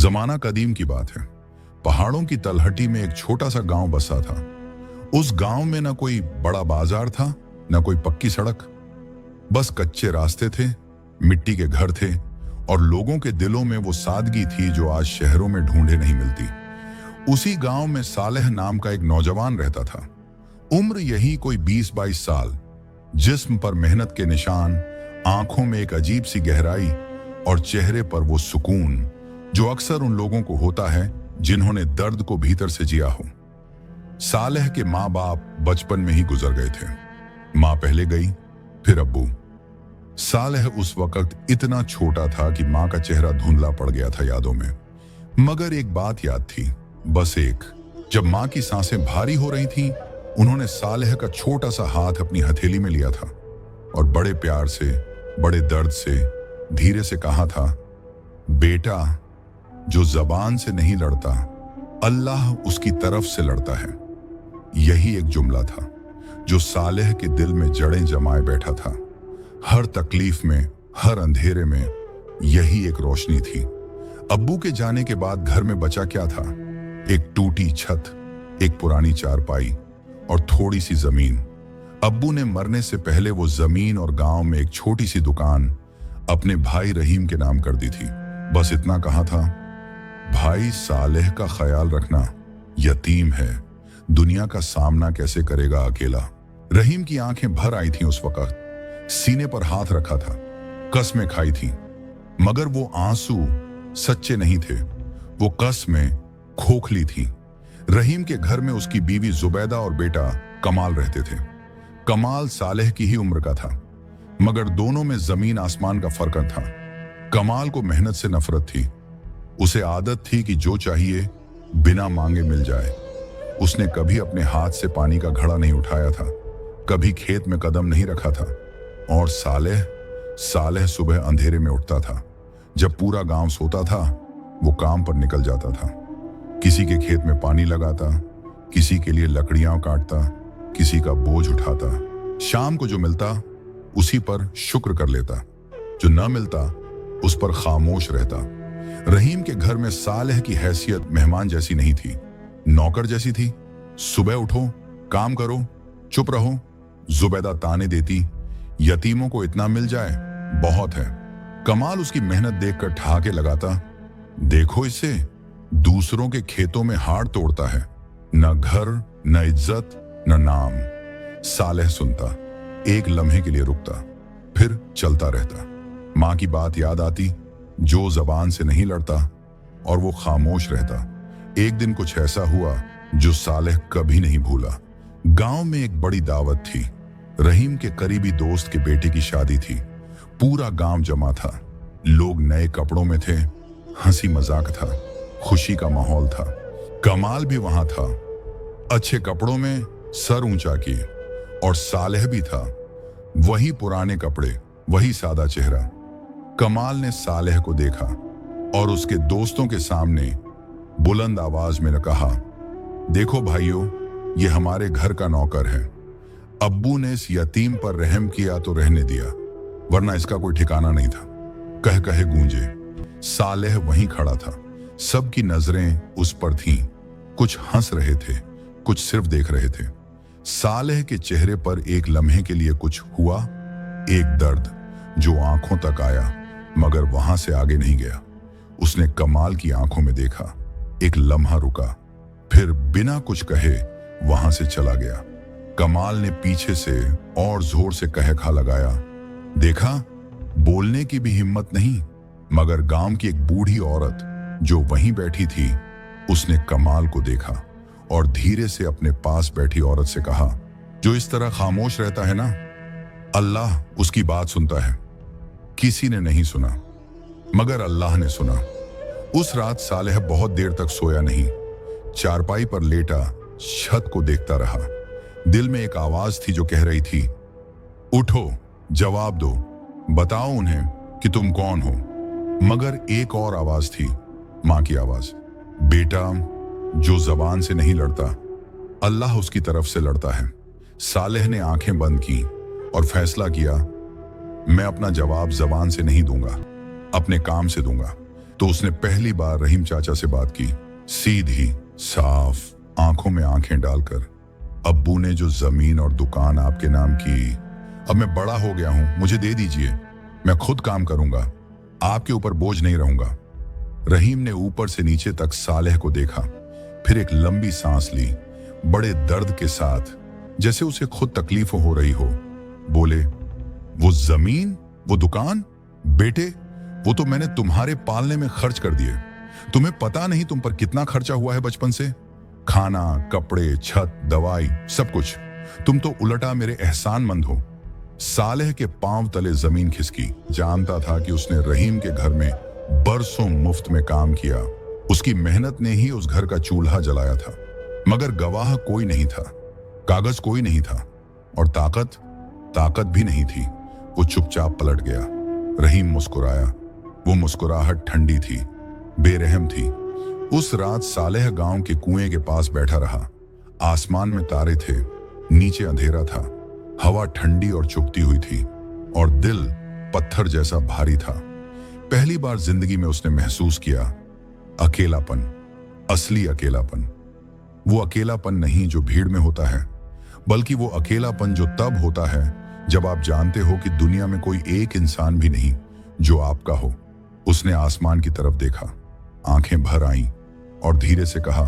जमाना कदीम की बात है। पहाड़ों की तलहटी में एक छोटा सा गांव बसा था। उस गांव में न कोई बड़ा बाजार था, न कोई पक्की सड़क। बस कच्चे रास्ते थे, मिट्टी के घर थे और लोगों के दिलों में वो सादगी थी जो आज शहरों में ढूंढे नहीं मिलती। उसी गांव में सालेह नाम का एक नौजवान रहता था। उम्र यही कोई 20-22 साल। जिस्म पर मेहनत के निशान, आंखों में एक अजीब सी गहराई और चेहरे पर वो सुकून जो अक्सर उन लोगों को होता है जिन्होंने दर्द को भीतर से जिया हो। सालेह के माँ बाप बचपन में ही गुजर गए थे। माँ पहले गई, फिर अब्बू। सालेह उस वक्त इतना छोटा था कि माँ का चेहरा धुंधला पड़ गया था यादों में। मगर एक बात याद थी, बस एक। जब माँ की सांसें भारी हो रही थीं, उन्होंने सालेह का छोटा सा हाथ अपनी हथेली में लिया था और बड़े प्यार से, बड़े दर्द से, धीरे से कहा था, बेटा, जो जबान से नहीं लड़ता, अल्लाह उसकी तरफ से लड़ता है। यही एक जुमला था जो सालेह के दिल में जड़ें जमाए बैठा था। हर तकलीफ में, हर अंधेरे में यही एक रोशनी थी। अब्बू के जाने के बाद घर में बचा क्या था? एक टूटी छत, एक पुरानी चारपाई और थोड़ी सी जमीन। अब्बू ने मरने से पहले वो जमीन और गांव में एक छोटी सी दुकान अपने भाई रहीम के नाम कर दी थी। बस इतना कहा था, भाई सालेह का ख्याल रखना, यतीम है, दुनिया का सामना कैसे करेगा अकेला। रहीम की आंखें भर आई थीं उस वक्त। सीने पर हाथ रखा था, कसमें खाई थी, मगर वो आंसू सच्चे नहीं थे, वो कसमें खोखली थी। रहीम के घर में उसकी बीवी जुबैदा और बेटा कमाल रहते थे। कमाल सालेह की ही उम्र का था, मगर दोनों में जमीन आसमान का फर्क था। कमाल को मेहनत से नफरत थी। उसे आदत थी कि जो चाहिए बिना मांगे मिल जाए। उसने कभी अपने हाथ से पानी का घड़ा नहीं उठाया था, कभी खेत में कदम नहीं रखा था। और सालेह सुबह अंधेरे में उठता था। जब पूरा गांव सोता था, वो काम पर निकल जाता था। किसी के खेत में पानी लगाता, किसी के लिए लकड़ियां काटता, किसी का बोझ उठाता। शाम को जो मिलता उसी पर शुक्र कर लेता, जो न मिलता उस पर खामोश रहता। रहीम के घर में सालेह की हैसियत मेहमान जैसी नहीं थी, नौकर जैसी थी। सुबह उठो, काम करो, चुप रहो। जुबैदा ताने देती, यतीमों को इतना मिल जाए बहुत है। कमाल उसकी मेहनत देखकर ठहाके लगाता, देखो इसे, दूसरों के खेतों में हाड़ तोड़ता है, न घर, न इज्जत, न नाम। सालेह सुनता, एक लम्हे के लिए रुकता, फिर चलता रहता। माँ की बात याद आती, जो जबान से नहीं लड़ता, और वो खामोश रहता। एक दिन कुछ ऐसा हुआ जो सालेह कभी नहीं भूला। गांव में एक बड़ी दावत थी। रहीम के करीबी दोस्त के बेटे की शादी थी। पूरा गांव जमा था। लोग नए कपड़ों में थे, हंसी मजाक था, खुशी का माहौल था। कमाल भी वहां था, अच्छे कपड़ों में, सर ऊंचा किए। और सालेह भी था, वही पुराने कपड़े, वही सादा चेहरा। कमाल ने सालेह को देखा और उसके दोस्तों के सामने बुलंद आवाज में कहा, देखो भाइयों, ये हमारे घर का नौकर है। अब्बू ने इस यतीम पर रहम किया तो रहने दिया, वरना इसका कोई ठिकाना नहीं था। कह कहे गूंजे। सालेह वहीं खड़ा था, सबकी नजरें उस पर थीं। कुछ हंस रहे थे, कुछ सिर्फ देख रहे थे। सालेह के चेहरे पर एक लम्हे के लिए कुछ हुआ, एक दर्द जो आंखों तक आया मगर वहां से आगे नहीं गया। उसने कमाल की आंखों में देखा, एक लम्हा रुका, फिर बिना कुछ कहे वहां से चला गया। कमाल ने पीछे से और जोर से कहखा लगाया, देखा, बोलने की भी हिम्मत नहीं। मगर गांव की एक बूढ़ी औरत जो वहीं बैठी थी, उसने कमाल को देखा और धीरे से अपने पास बैठी औरत से कहा, जो इस तरह खामोश रहता है ना, अल्लाह उसकी बात सुनता है। किसी ने नहीं सुना, मगर अल्लाह ने सुना। उस रात सालेह बहुत देर तक सोया नहीं। चारपाई पर लेटा छत को देखता रहा। दिल में एक आवाज थी जो कह रही थी, उठो, जवाब दो, बताओ उन्हें कि तुम कौन हो। मगर एक और आवाज थी, माँ की आवाज, बेटा, जो जबान से नहीं लड़ता, अल्लाह उसकी तरफ से लड़ता है। सालेह ने आंखें बंद की और फैसला किया, मैं अपना जवाब जबान से नहीं दूंगा, अपने काम से दूंगा। तो उसने पहली बार रहीम चाचा से बात की, सीधी, साफ, आंखों में आंखें डालकर। अब्बू ने जो जमीन और दुकान आपके नाम की, अब मैं बड़ा हो गया हूं, मुझे दे दीजिए, मैं खुद काम करूंगा, आपके ऊपर बोझ नहीं रहूंगा। रहीम ने ऊपर से नीचे तक सालेह को देखा, फिर एक लंबी सांस ली, बड़े दर्द के साथ, जैसे उसे खुद तकलीफ हो रही हो। बोले, वो जमीन, वो दुकान, बेटे, वो तो मैंने तुम्हारे पालने में खर्च कर दिए। तुम्हें पता नहीं तुम पर कितना खर्चा हुआ है बचपन से, खाना, कपड़े, छत, दवाई, सब कुछ। तुम तो उलटा मेरे एहसानमंद हो। सालेह के पांव तले जमीन खिसकी। जानता था कि उसने रहीम के घर में बरसों मुफ्त में काम किया, उसकी मेहनत ने ही उस घर का चूल्हा जलाया था, मगर गवाह कोई नहीं था, कागज कोई नहीं था, और ताकत भी नहीं थी। वो चुपचाप पलट गया। रहीम मुस्कुराया। वो मुस्कुराहट ठंडी थी, बेरहम थी। उस रात सालेह गांव के कुएं के पास बैठा रहा। आसमान में तारे थे, नीचे अंधेरा था, हवा ठंडी और चुभती हुई थी, और दिल पत्थर जैसा भारी था। पहली बार जिंदगी में उसने महसूस किया अकेलापन, असली अकेलापन। वो अकेलापन नहीं जो भीड़ में होता है, बल्कि वो अकेलापन जो तब होता है जब आप जानते हो कि दुनिया में कोई एक इंसान भी नहीं जो आपका हो। उसने आसमान की तरफ देखा, आंखें भर आईं और धीरे से कहा,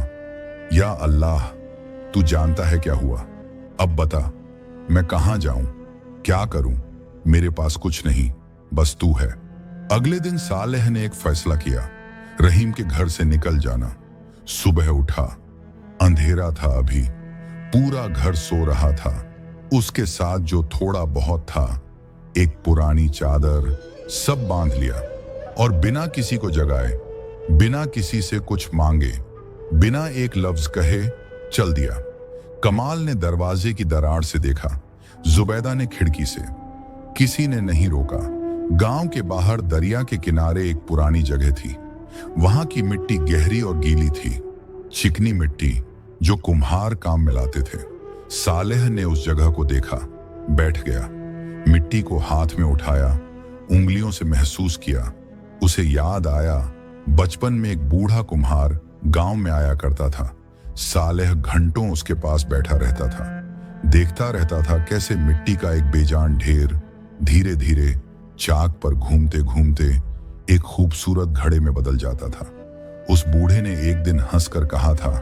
या अल्लाह, तू जानता है क्या हुआ, अब बता, मैं कहां जाऊं, क्या करूं, मेरे पास कुछ नहीं, बस तू है। अगले दिन सालेह ने एक फैसला किया, रहीम के घर से निकल जाना। सुबह उठा, अंधेरा था अभी, पूरा घर सो रहा था। उसके साथ जो थोड़ा बहुत था, एक पुरानी चादर, सब बांध लिया और बिना किसी को जगाए, बिना किसी से कुछ मांगे, बिना एक लफ्ज कहे चल दिया। कमाल ने दरवाजे की दरार से देखा, जुबैदा ने खिड़की से। किसी ने नहीं रोका। गांव के बाहर दरिया के किनारे एक पुरानी जगह थी। वहां की मिट्टी गहरी और गीली थी, चिकनी मिट्टी जो कुम्हार काम में लाते थे। सालेह ने उस जगह को देखा, बैठ गया, मिट्टी को हाथ में उठाया, उंगलियों से महसूस किया। उसे याद आया, बचपन में एक बूढ़ा कुम्हार गांव में आया करता था। सालेह घंटों उसके पास बैठा रहता था, देखता रहता था कैसे मिट्टी का एक बेजान ढेर धीरे धीरे चाक पर घूमते घूमते एक खूबसूरत घड़े में बदल जाता था। उस बूढ़े ने एक दिन हंसकर कहा था,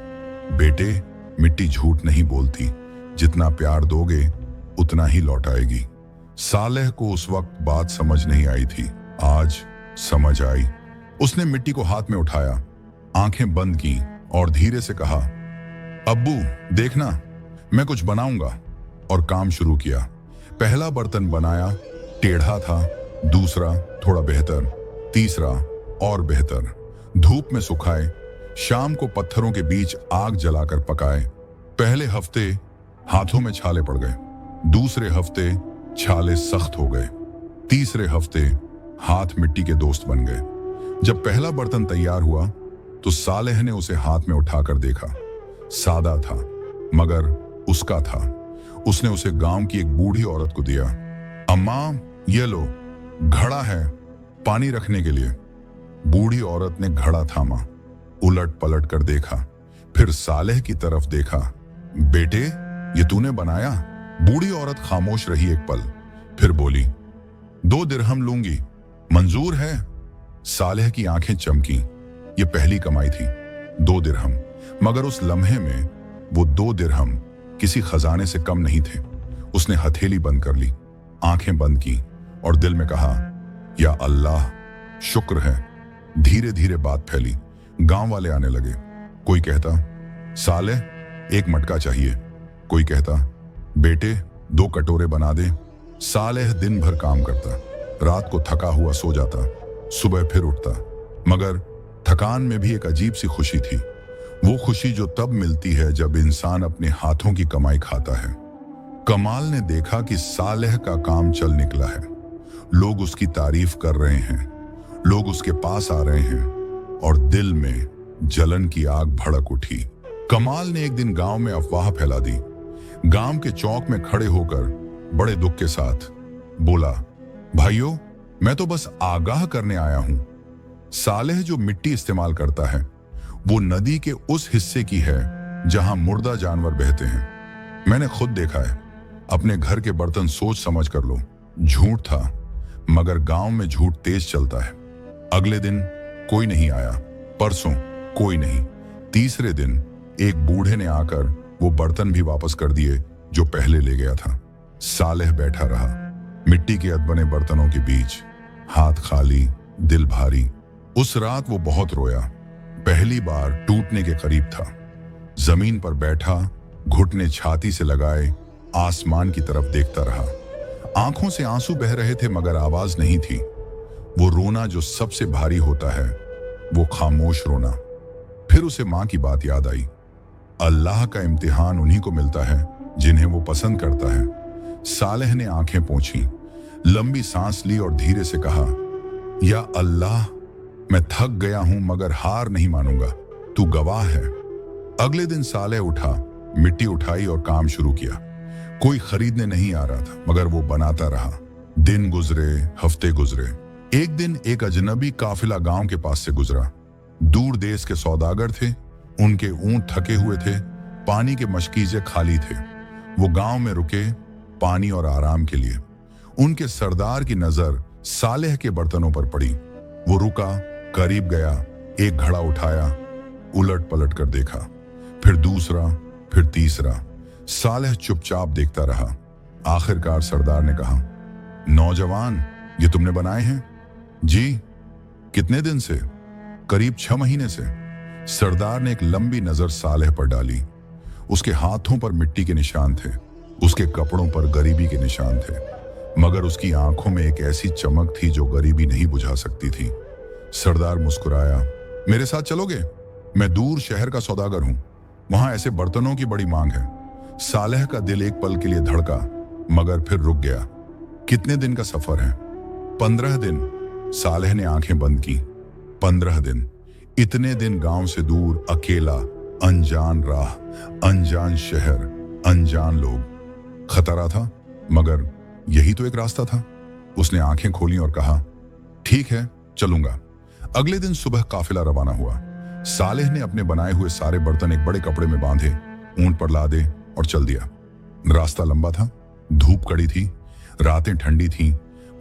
बेटे, मिट्टी झूठ नहीं बोलती, जितना प्यार दोगे उतना ही लौटाएगी। सालेह को उस वक्त बात समझ नहीं आई थी, आज समझ आई। उसने मिट्टी को हाथ में उठाया, आंखें बंद की और धीरे से कहा, अब्बू देखना, मैं कुछ बनाऊंगा। और काम शुरू किया। पहला बर्तन बनाया, टेढ़ा था, दूसरा थोड़ा बेहतर, तीसरा और बेहतर। धूप में सुखाए, शाम को पत्थरों के बीच आग जलाकर पकाए। पहले हफ्ते हाथों में छाले पड़ गए, दूसरे हफ्ते छाले सख्त हो गए, तीसरे हफ्ते हाथ मिट्टी के दोस्त बन गए। जब पहला बर्तन तैयार हुआ तो सालेह ने उसे हाथ में उठाकर देखा। सादा था मगर उसका था। उसने उसे गांव की एक बूढ़ी औरत को दिया। अम्मा, ये लो, घड़ा है पानी रखने के लिए। बूढ़ी औरत ने घड़ा थामा, उलट पलट कर देखा, फिर सालेह की तरफ देखा। बेटे, ये तूने बनाया? बूढ़ी औरत खामोश रही एक पल, फिर बोली, 2 दिरहम लूंगी, मंजूर है? सालेह की आंखें चमकी। ये पहली कमाई थी, 2 दिरहम, मगर उस लम्हे में वो 2 दिरहम किसी खजाने से कम नहीं थे। उसने हथेली बंद कर ली, आंखें बंद की और दिल में कहा, या अल्लाह, शुक्र है। धीरे धीरे बात फैली, गांव वाले आने लगे। कोई कहता, सालेह, एक मटका चाहिए। कोई कहता, बेटे, 2 कटोरे बना दे। सालेह दिन भर काम करता, रात को थका हुआ सो जाता, सुबह फिर उठता, मगर थकान में भी एक अजीब सी खुशी थी। वो खुशी जो तब मिलती है जब इंसान अपने हाथों की कमाई खाता है। कमाल ने देखा कि सालेह का काम चल निकला है। लोग उसकी तारीफ कर रहे हैं, लोग उसके पास आ रहे हैं, और दिल में जलन की आग भड़क उठी। कमाल ने एक दिन गांव में अफवाह फैला दी। गांव के चौक में खड़े होकर बड़े दुख के साथ बोला, भाइयों, मैं तो बस आगाह करने आया हूं। सालेह जो मिट्टी इस्तेमाल करता है वो नदी के उस हिस्से की है जहां मुर्दा जानवर बहते हैं। मैंने खुद देखा है। अपने घर के बर्तन सोच समझ कर लो। झूठ था, मगर गांव में झूठ तेज चलता है। अगले दिन कोई नहीं आया, परसों कोई नहीं, तीसरे दिन एक बूढ़े ने आकर वो बर्तन भी वापस कर दिए जो पहले ले गया था। सालेह बैठा रहा मिट्टी के अधबने बर्तनों के बीच, हाथ खाली, दिल भारी। उस रात वो बहुत रोया, पहली बार टूटने के करीब था। जमीन पर बैठा, घुटने छाती से लगाए, आसमान की तरफ देखता रहा। आंखों से आंसू बह रहे थे मगर आवाज नहीं थी। वो रोना जो सबसे भारी होता है, वो खामोश रोना। फिर उसे मां की बात याद आई। अल्लाह का इम्तिहान उन्हीं को मिलता है जिन्हें वो पसंद करता है। सालेह ने आंखें पोंछी, लंबी सांस ली और धीरे से कहा, या अल्लाह, मैं थक गया हूं मगर हार नहीं मानूंगा, तू गवाह है। अगले दिन सालेह उठा, मिट्टी उठाई और काम शुरू किया। कोई खरीदने नहीं आ रहा था मगर वो बनाता रहा। दिन गुजरे, हफ्ते गुजरे। एक दिन एक अजनबी काफिला गांव के पास से गुजरा। दूर देश के सौदागर थे, उनके ऊंट थके हुए थे, पानी के मशकीजे खाली थे। वो गांव में रुके पानी और आराम के लिए। उनके सरदार की नजर सालेह के बर्तनों पर पड़ी। वो रुका, करीब गया, एक घड़ा उठाया, उलट पलट कर देखा, फिर दूसरा, फिर तीसरा। सालेह चुपचाप देखता रहा। आखिरकार सरदार ने कहा, नौजवान, ये तुमने बनाए हैं? जी। कितने दिन से? करीब 6 महीने से। सरदार ने एक लंबी नजर सालेह पर डाली। उसके हाथों पर मिट्टी के निशान थे, उसके कपड़ों पर गरीबी के निशान थे, मगर उसकी आंखों में एक ऐसी चमक थी जो गरीबी नहीं बुझा सकती थी। सरदार मुस्कुराया, मेरे साथ चलोगे? मैं दूर शहर का सौदागर हूं, वहां ऐसे बर्तनों की बड़ी मांग है। सालेह का दिल एक पल के लिए धड़का, मगर फिर रुक गया। कितने दिन का सफर है? 15 दिन। सालेह ने आंखें बंद की। 15 दिन। इतने दिन गांव से दूर, अकेला, अनजान राह, अनजान शहर, अनजान लोग। खतरा था, मगर यही तो एक रास्ता था। उसने आंखें खोली और कहा, ठीक है, चलूंगा। अगले दिन सुबह काफिला रवाना हुआ। सालेह ने अपने बनाए हुए सारे बर्तन एक बड़े कपड़े में बांधे, ऊंट पर लादे और चल दिया। रास्ता लंबा था, धूप कड़ी थी, रातें ठंडी थीं,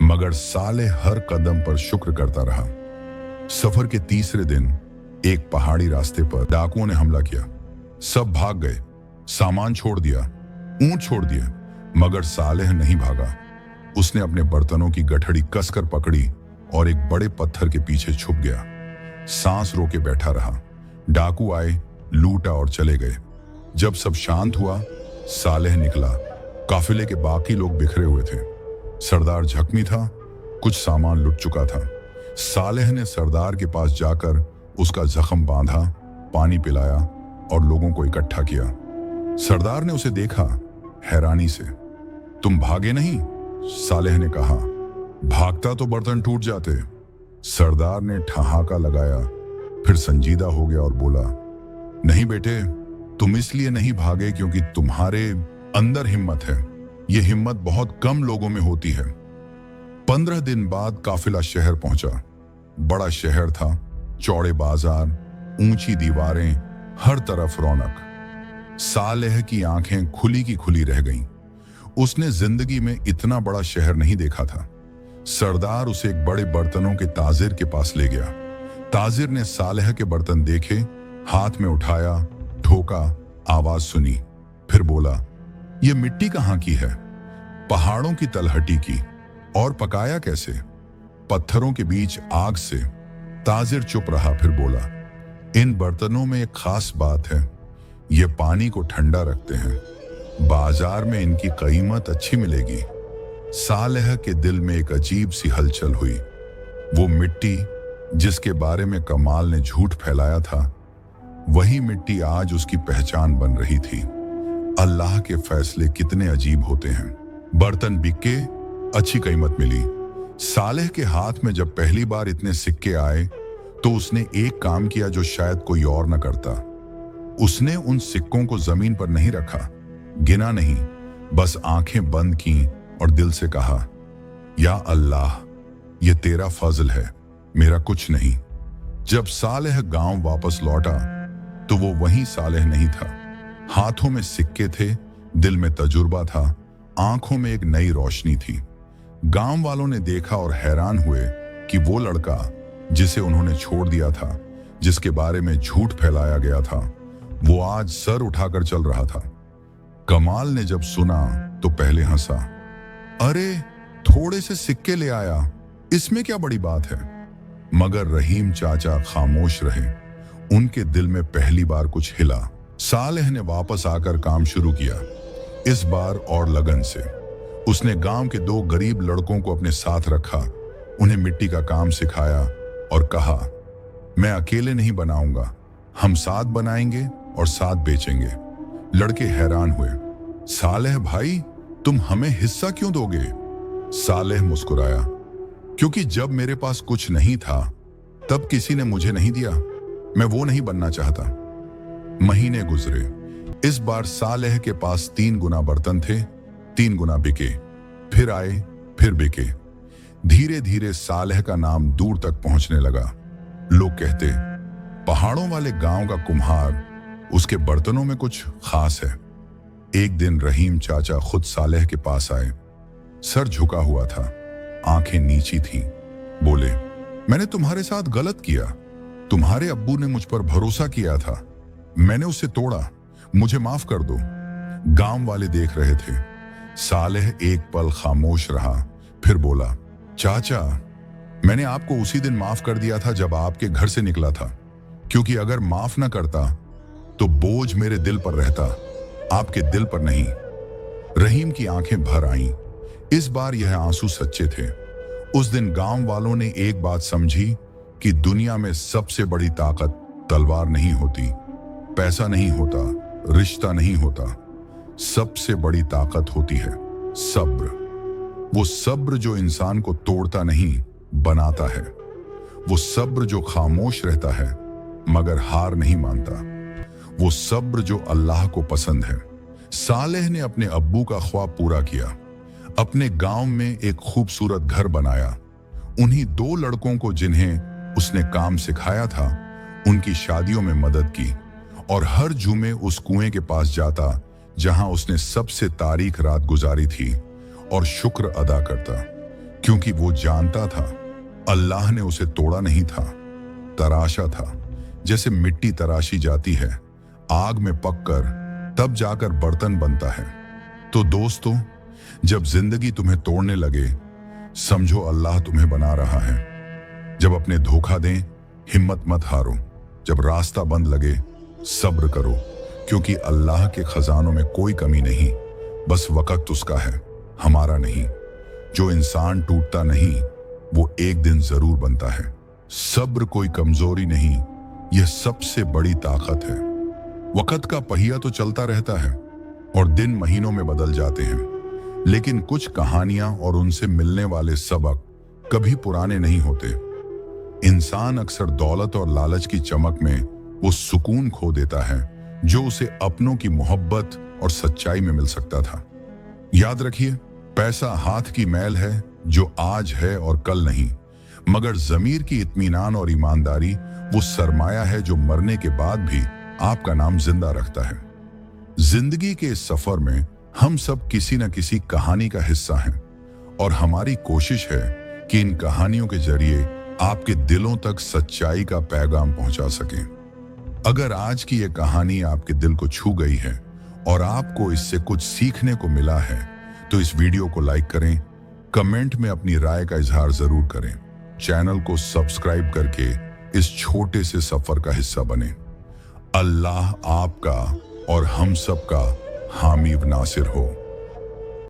मगर सालेह हर कदम पर शुक्र करता रहा। सफर के तीसरे दिन एक पहाड़ी रास्ते पर डाकुओं ने हमला किया। सब भाग गए, सामान छोड़ दिया, ऊंट छोड़ दिए, मगर सालेह नहीं भागा। उसने अपने बर्तनों की गठड़ी कसकर पकड़ी और एक बड़े पत्थर के पीछे छुप गया। सांस रोके बैठा रहा। डाकू आए, लूटा और चले गए। जब सब शांत हुआ, सालेह निकला। काफिले के बाकी लोग बिखरे हुए थे। सरदार जख्मी था, कुछ सामान लुट चुका था। सालेह ने सरदार के पास जाकर उसका जख्म बांधा, पानी पिलाया और लोगों को इकट्ठा किया। सरदार ने उसे देखा, हैरानी से। तुम भागे नहीं? सालेह ने कहा। भागता तो बर्तन टूट जाते। सरदार ने ठहाका लगाया, फिर संजीदा हो गया और बोला, नहीं बेटे, तुम इसलिए नहीं भागे क्योंकि तुम्हारे अंदर हिम्मत है। यह हिम्मत बहुत कम लोगों में होती है। 15 दिन बाद काफिला शहर पहुंचा। बड़ा शहर था, चौड़े बाजार, ऊंची दीवारें, हर तरफ रौनक। सालेह की आंखें खुली की खुली रह गईं। उसने जिंदगी में इतना बड़ा शहर नहीं देखा था। सरदार उसे एक बड़े बर्तनों के ताजिर के पास ले गया। ताजिर ने सालेह के बर्तन देखे, हाथ में उठाया, ठोका, आवाज सुनी, फिर बोला, यह मिट्टी कहां की है? पहाड़ों की तलहटी की। और पकाया कैसे? पत्थरों के बीच आग से। ताजिर चुप रहा, फिर बोला, इन बर्तनों में एक खास बात है, ये पानी को ठंडा रखते हैं। बाजार में इनकी कीमत अच्छी मिलेगी। सालेह के दिल में एक अजीब सी हलचल हुई। वो मिट्टी जिसके बारे में कमाल ने झूठ फैलाया था, वही मिट्टी आज उसकी पहचान बन रही थी। अल्लाह के फैसले कितने अजीब होते हैं। बर्तन बिके, अच्छी कीमत मिली। सालेह के हाथ में जब पहली बार इतने सिक्के आए तो उसने एक काम किया जो शायद कोई और न करता। उसने उन सिक्कों को जमीन पर नहीं रखा, गिना नहीं, बस आंखें बंद की और दिल से कहा, या अल्लाह, ये तेरा फजल है, मेरा कुछ नहीं। जब सालेह गांव वापस लौटा तो वो वही सालेह नहीं था। हाथों में सिक्के थे, दिल में तजुर्बा था, आंखों में एक नई रोशनी थी। गांव वालों ने देखा और हैरान हुए कि वो लड़का जिसे उन्होंने छोड़ दिया था, जिसके बारे में झूठ फैलाया गया था, वो आज सर उठाकर चल रहा था। कमाल ने जब सुना तो पहले हंसा, अरे थोड़े से सिक्के ले आया, इसमें क्या बड़ी बात है। मगर रहीम चाचा खामोश रहे। उनके दिल में पहली बार कुछ हिला। सालेह ने वापस आकर काम शुरू किया, इस बार और लगन से। उसने गांव के 2 गरीब लड़कों को अपने साथ रखा, उन्हें मिट्टी का काम सिखाया और कहा, मैं अकेले नहीं बनाऊंगा, हम साथ बनाएंगे और साथ बेचेंगे। लड़के हैरान हुए, सालेह भाई तुम हमें हिस्सा क्यों दोगे? सालेह मुस्कुराया, क्योंकि जब मेरे पास कुछ नहीं था तब किसी ने मुझे नहीं दिया, मैं वो नहीं बनना चाहता। महीने गुजरे। इस बार सालेह के पास 3 गुना बर्तन थे, 3 गुना बिके, फिर आए, फिर बिके। धीरे धीरे सालेह का नाम दूर तक पहुंचने लगा। लोग कहते, पहाड़ों वाले गांव का कुम्हार, उसके बर्तनों में कुछ खास है। एक दिन रहीम चाचा खुद सालेह के पास आए। सर झुका हुआ था, आंखें नीची थीं। बोले, मैंने तुम्हारे साथ गलत किया। तुम्हारे अब्बू ने मुझ पर भरोसा किया था, मैंने उसे तोड़ा, मुझे माफ कर दो। गांव वाले देख रहे थे। सालेह एक पल खामोश रहा, फिर बोला, चाचा मैंने आपको उसी दिन माफ कर दिया था जब आपके घर से निकला था, क्योंकि अगर माफ ना करता तो बोझ मेरे दिल पर रहता, आपके दिल पर नहीं। रहीम की आंखें भर आईं। इस बार यह आंसू सच्चे थे। उस दिन गांव वालों ने एक बात समझी कि दुनिया में सबसे बड़ी ताकत तलवार नहीं होती, पैसा नहीं होता, रिश्ता नहीं होता। सबसे बड़ी ताकत होती है सब्र। वो सब्र जो इंसान को तोड़ता नहीं, बनाता है। वो सब्र जो खामोश रहता है मगर हार नहीं मानता। वो सब्र जो अल्लाह को पसंद है। सालेह ने अपने अब्बू का ख्वाब पूरा किया, अपने गांव में एक खूबसूरत घर बनाया। उन्हीं 2 लड़कों को जिन्हें उसने काम सिखाया था, उनकी शादियों में मदद की और हर जुमे उस कुएं के पास जाता जहां उसने सबसे तारीख रात गुजारी थी और शुक्र अदा करता, क्योंकि वो जानता था अल्लाह ने उसे तोड़ा नहीं था, तराशा था। जैसे मिट्टी तराशी जाती है आग में पककर, तब जाकर बर्तन बनता है। तो दोस्तों, जब जिंदगी तुम्हें तोड़ने लगे, समझो अल्लाह तुम्हें बना रहा है। जब अपने धोखा दें, हिम्मत मत हारो। जब रास्ता बंद लगे, सब्र करो, क्योंकि अल्लाह के खजानों में कोई कमी नहीं, बस वक्त उसका है, हमारा नहीं। जो इंसान टूटता नहीं, वो एक दिन जरूर बनता है। सब्र कोई कमजोरी नहीं, यह सबसे बड़ी ताकत है। वक्त का पहिया तो चलता रहता है और दिन महीनों में बदल जाते हैं, लेकिन कुछ कहानियां और उनसे मिलने वाले सबक कभी पुराने नहीं होते। इंसान अक्सर दौलत और लालच की चमक में वो सुकून खो देता है जो उसे अपनों की मोहब्बत और सच्चाई में मिल सकता था। याद रखिए, पैसा हाथ की मैल है जो आज है और कल नहीं, मगर ज़मीर की इत्मीनान और ईमानदारी वो सरमाया है जो मरने के बाद भी आपका नाम जिंदा रखता है। जिंदगी के इस सफर में हम सब किसी न किसी कहानी का हिस्सा हैं और हमारी कोशिश है कि इन कहानियों के जरिए आपके दिलों तक सच्चाई का पैगाम पहुंचा सकें। अगर आज की ये कहानी आपके दिल को छू गई है और आपको इससे कुछ सीखने को मिला है, तो इस वीडियो को लाइक करें, कमेंट में अपनी राय का इजहार जरूर करें, चैनल को सब्सक्राइब करके इस छोटे से सफर का हिस्सा बने। अल्लाह आपका और हम सबका हामी व नासिर हो।